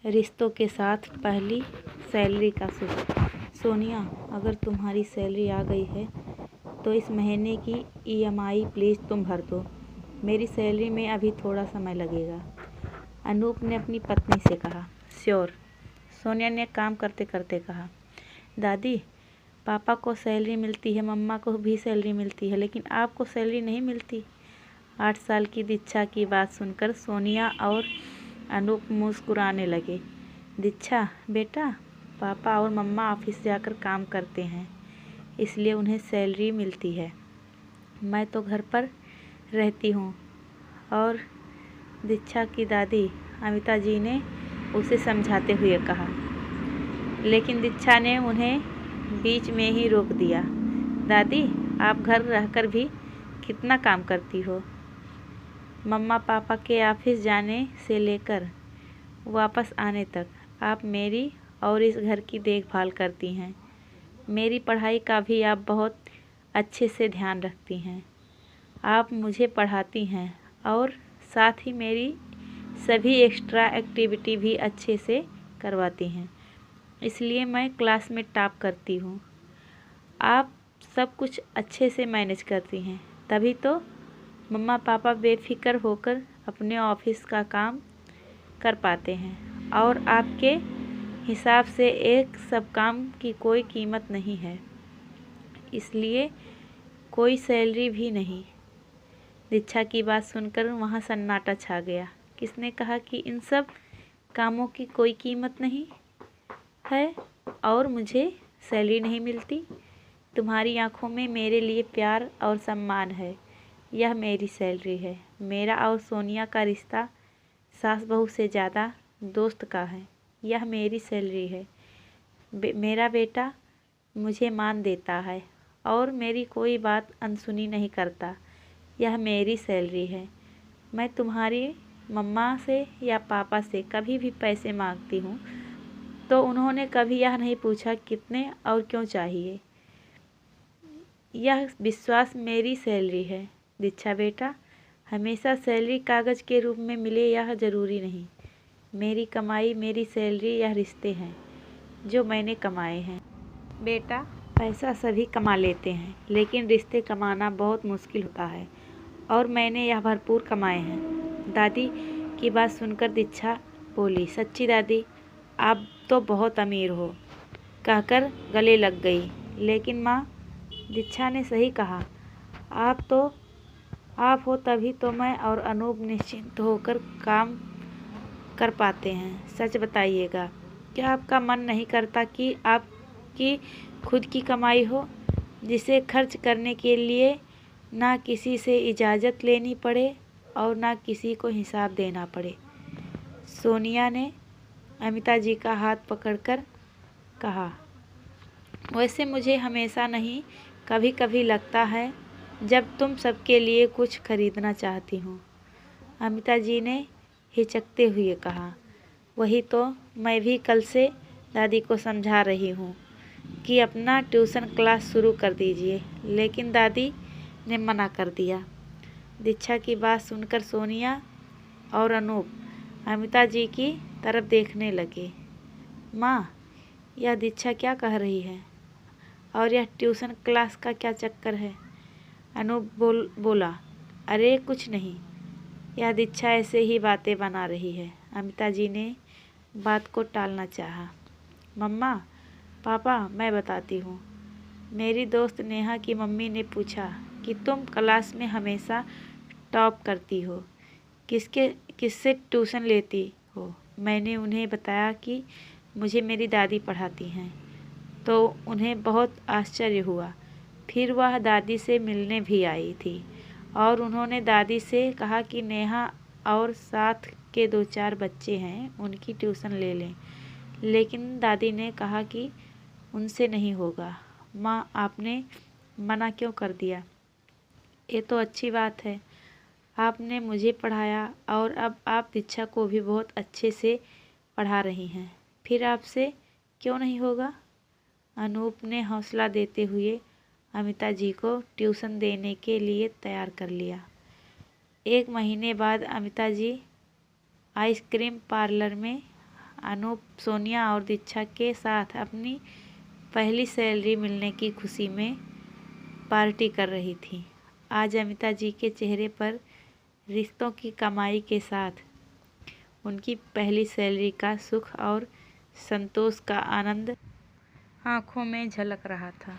रिश्तों के साथ पहली सैलरी का सुख। सोनिया, अगर तुम्हारी सैलरी आ गई है तो इस महीने की ईएमआई प्लीज़ तुम भर दो। मेरी सैलरी में अभी थोड़ा समय लगेगा, अनूप ने अपनी पत्नी से कहा। श्योर, सोनिया ने काम करते करते कहा। दादी, पापा को सैलरी मिलती है, मम्मा को भी सैलरी मिलती है, लेकिन आपको सैलरी नहीं मिलती। 8 साल की दीक्षा की बात सुनकर सोनिया और अनूप मुस्कुराने लगे। दीक्षा बेटा, पापा और मम्मा ऑफिस जाकर काम करते हैं, इसलिए उन्हें सैलरी मिलती है। मैं तो घर पर रहती हूँ। और दीक्षा की दादी अमिता जी ने उसे समझाते हुए कहा, लेकिन दीक्षा ने उन्हें बीच में ही रोक दिया। दादी, आप घर रहकर भी कितना काम करती हो। मम्मा पापा के ऑफिस जाने से लेकर वापस आने तक आप मेरी और इस घर की देखभाल करती हैं। मेरी पढ़ाई का भी आप बहुत अच्छे से ध्यान रखती हैं। आप मुझे पढ़ाती हैं और साथ ही मेरी सभी एक्स्ट्रा एक्टिविटी भी अच्छे से करवाती हैं, इसलिए मैं क्लास में टॉप करती हूँ। आप सब कुछ अच्छे से मैनेज करती हैं, तभी तो मम्मा पापा बेफिक्र होकर अपने ऑफिस का काम कर पाते हैं और आपके हिसाब से एक सब काम की कोई कीमत नहीं है, इसलिए कोई सैलरी भी नहीं। दीक्षा की बात सुनकर वहाँ सन्नाटा छा गया। किसने कहा कि इन सब कामों की कोई कीमत नहीं है और मुझे सैलरी नहीं मिलती? तुम्हारी आंखों में मेरे लिए प्यार और सम्मान है, यह मेरी सैलरी है। मेरा और सोनिया का रिश्ता सास बहू से ज़्यादा दोस्त का है, यह मेरी सैलरी है। मेरा बेटा मुझे मान देता है और मेरी कोई बात अनसुनी नहीं करता, यह मेरी सैलरी है। मैं तुम्हारी मम्मा से या पापा से कभी भी पैसे मांगती हूँ तो उन्होंने कभी यह नहीं पूछा कितने और क्यों चाहिए। यह विश्वास मेरी सैलरी है। दीक्षा बेटा, हमेशा सैलरी कागज़ के रूप में मिले यह ज़रूरी नहीं। मेरी कमाई, मेरी सैलरी, यह रिश्ते हैं जो मैंने कमाए हैं। बेटा, पैसा सभी कमा लेते हैं, लेकिन रिश्ते कमाना बहुत मुश्किल होता है और मैंने यह भरपूर कमाए हैं। दादी की बात सुनकर दीक्षा बोली, सच्ची दादी, आप तो बहुत अमीर हो, कहकर गले लग गई। लेकिन माँ, दीक्षा ने सही कहा, आप हो तभी तो मैं और अनूप निश्चिंत होकर काम कर पाते हैं। सच बताइएगा, क्या आपका मन नहीं करता कि आपकी खुद की कमाई हो, जिसे खर्च करने के लिए ना किसी से इजाज़त लेनी पड़े और ना किसी को हिसाब देना पड़े? सोनिया ने अमिता जी का हाथ पकड़कर कहा। वैसे मुझे हमेशा नहीं, कभी कभी लगता है जब तुम सबके लिए कुछ खरीदना चाहती हो। अमिता जी ने हिचकते हुए कहा। वही तो मैं भी कल से दादी को समझा रही हूँ कि अपना ट्यूशन क्लास शुरू कर दीजिए, लेकिन दादी ने मना कर दिया। दीक्षा की बात सुनकर सोनिया और अनूप अमिता जी की तरफ देखने लगे। माँ, यह दीक्षा क्या कह रही है और यह ट्यूशन क्लास का क्या चक्कर है? अनूप बोला, अरे कुछ नहीं, यह दीक्षा ऐसे ही बातें बना रही है। अमिता जी ने बात को टालना चाहा। मम्मा पापा, मैं बताती हूँ। मेरी दोस्त नेहा की मम्मी ने पूछा कि तुम क्लास में हमेशा टॉप करती हो, किससे ट्यूशन लेती हो। मैंने उन्हें बताया कि मुझे मेरी दादी पढ़ाती हैं, तो उन्हें बहुत आश्चर्य हुआ। फिर वह दादी से मिलने भी आई थी और उन्होंने दादी से कहा कि नेहा और साथ के 2-4 बच्चे हैं, उनकी ट्यूशन ले लें, लेकिन दादी ने कहा कि उनसे नहीं होगा। माँ, आपने मना क्यों कर दिया? ये तो अच्छी बात है, आपने मुझे पढ़ाया और अब आप दीक्षा को भी बहुत अच्छे से पढ़ा रही हैं, फिर आपसे क्यों नहीं होगा? अनूप ने हौसला देते हुए अमिता जी को ट्यूशन देने के लिए तैयार कर लिया। 1 महीने बाद अमिता जी आइसक्रीम पार्लर में अनूप सोनिया और दीक्षा के साथ अपनी पहली सैलरी मिलने की खुशी में पार्टी कर रही थी। आज अमिता जी के चेहरे पर रिश्तों की कमाई के साथ उनकी पहली सैलरी का सुख और संतोष का आनंद आंखों में झलक रहा था।